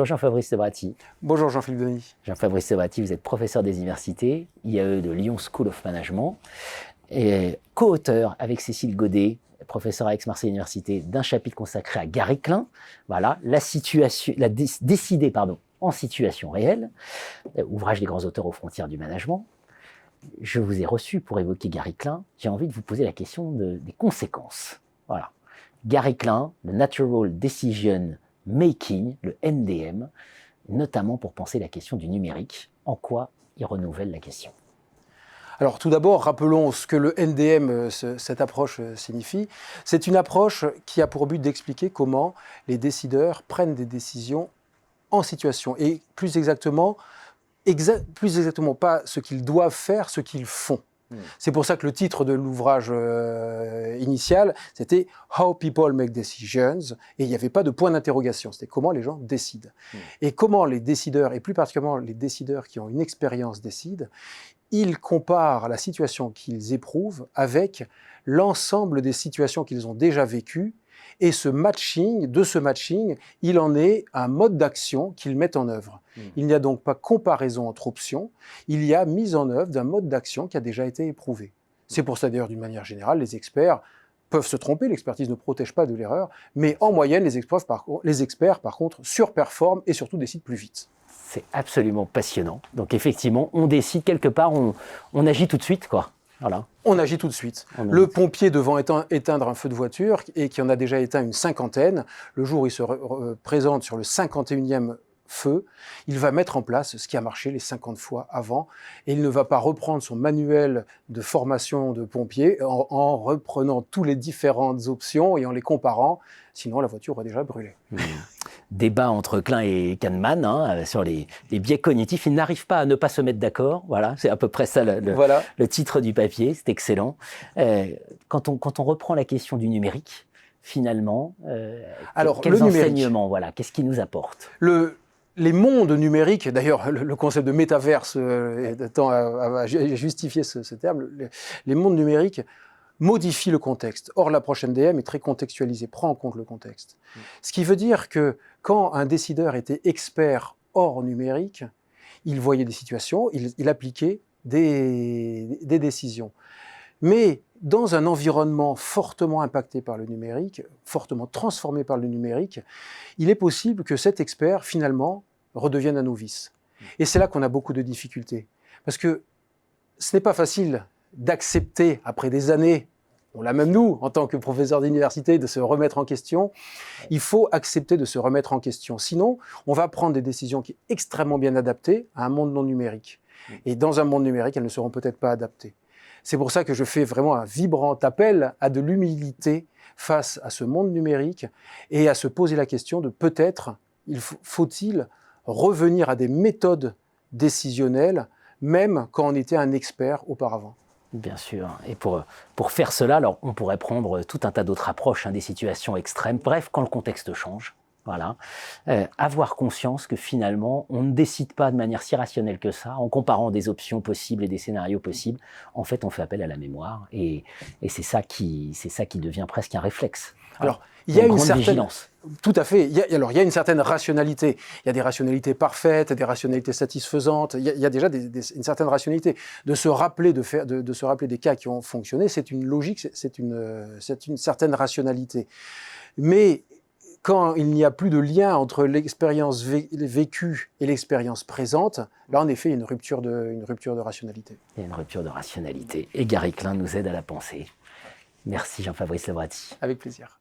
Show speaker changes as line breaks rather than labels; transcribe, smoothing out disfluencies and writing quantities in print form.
Bonjour Jean-Fabrice Lebrati.
Bonjour Jean-Philippe Denis.
Jean-Fabrice Lebrati, vous êtes professeur des universités, IAE de Lyon School of Management, et co-auteur avec Cécile Godet, professeur à Aix-Marseille Université, d'un chapitre consacré à Gary Klein. Voilà, décider en situation réelle, ouvrage des grands auteurs aux frontières du management. Je vous ai reçu pour évoquer Gary Klein. J'ai envie de vous poser la question des conséquences. Voilà. Gary Klein, le Natural Decision Making, le NDM, notamment pour penser la question du numérique. En quoi il renouvelle la question?
Alors tout d'abord, rappelons ce que le NDM, cette approche signifie. C'est une approche qui a pour but d'expliquer comment les décideurs prennent des décisions en situation. Et plus exactement pas ce qu'ils doivent faire, ce qu'ils font. C'est pour ça que le titre de l'ouvrage initial, c'était « How people make decisions » et il n'y avait pas de point d'interrogation, c'était comment les gens décident. Et comment les décideurs, et plus particulièrement les décideurs qui ont une expérience décident, ils comparent la situation qu'ils éprouvent avec l'ensemble des situations qu'ils ont déjà vécues, et de ce matching, il en est un mode d'action qu'ils mettent en œuvre. Il n'y a donc pas comparaison entre options, il y a mise en œuvre d'un mode d'action qui a déjà été éprouvé. C'est pour ça d'ailleurs, d'une manière générale, les experts peuvent se tromper, l'expertise ne protège pas de l'erreur, mais en moyenne, les experts, par contre, surperforment et surtout décident plus vite.
C'est absolument passionnant. Donc effectivement, on décide quelque part, on agit tout de suite, quoi. Voilà.
On agit tout de suite. Le pompier devant éteindre un feu de voiture et qui en a déjà éteint une cinquantaine, le jour où il se présente sur le 51e feu, il va mettre en place ce qui a marché les 50 fois avant et il ne va pas reprendre son manuel de formation de pompier en reprenant toutes les différentes options et en les comparant, sinon la voiture va déjà brûler.
Débat entre Klein et Kahneman sur les biais cognitifs. Ils n'arrivent pas à ne pas se mettre d'accord. Voilà, c'est à peu près ça le titre du papier. C'est excellent. Quand on reprend la question du numérique, finalement, quels enseignements, voilà, qu'est-ce qu'il nous apporte?
Les mondes numériques, d'ailleurs le concept de métaverse tend à justifier ce terme, les mondes numériques modifie le contexte. Or, l'approche NDM est très contextualisée, prend en compte le contexte. Ce qui veut dire que quand un décideur était expert hors numérique, il voyait des situations, il appliquait des décisions. Mais dans un environnement fortement impacté par le numérique, fortement transformé par le numérique, il est possible que cet expert, finalement, redevienne un novice. Et c'est là qu'on a beaucoup de difficultés. Parce que ce n'est pas facile d'accepter, après des années, on l'a même nous, en tant que professeur d'université, de se remettre en question. Il faut accepter de se remettre en question. Sinon, on va prendre des décisions qui sont extrêmement bien adaptées à un monde non numérique. Et dans un monde numérique, elles ne seront peut-être pas adaptées. C'est pour ça que je fais vraiment un vibrant appel à de l'humilité face à ce monde numérique et à se poser la question de peut-être, faut-il revenir à des méthodes décisionnelles, même quand on était un expert auparavant.
Bien sûr. Et pour faire cela, alors, on pourrait prendre tout un tas d'autres approches, des situations extrêmes. Bref, quand le contexte change, voilà, avoir conscience que finalement, on ne décide pas de manière si rationnelle que ça, en comparant des options possibles et des scénarios possibles. En fait, on fait appel à la mémoire et c'est ça qui devient presque un réflexe.
Alors, il y a une certaine
vigilance.
Tout à fait. Il y a une certaine rationalité. Il y a des rationalités parfaites, des rationalités satisfaisantes. Il y a déjà une certaine rationalité. De se rappeler des cas qui ont fonctionné, c'est une logique, c'est une certaine rationalité. Mais quand il n'y a plus de lien entre l'expérience vécue et l'expérience présente, là, en effet, il y a une rupture de rationalité.
Il y a une rupture de rationalité. Et Gary Klein nous aide à la penser. Merci Jean-Fabrice Lebrati.
Avec plaisir.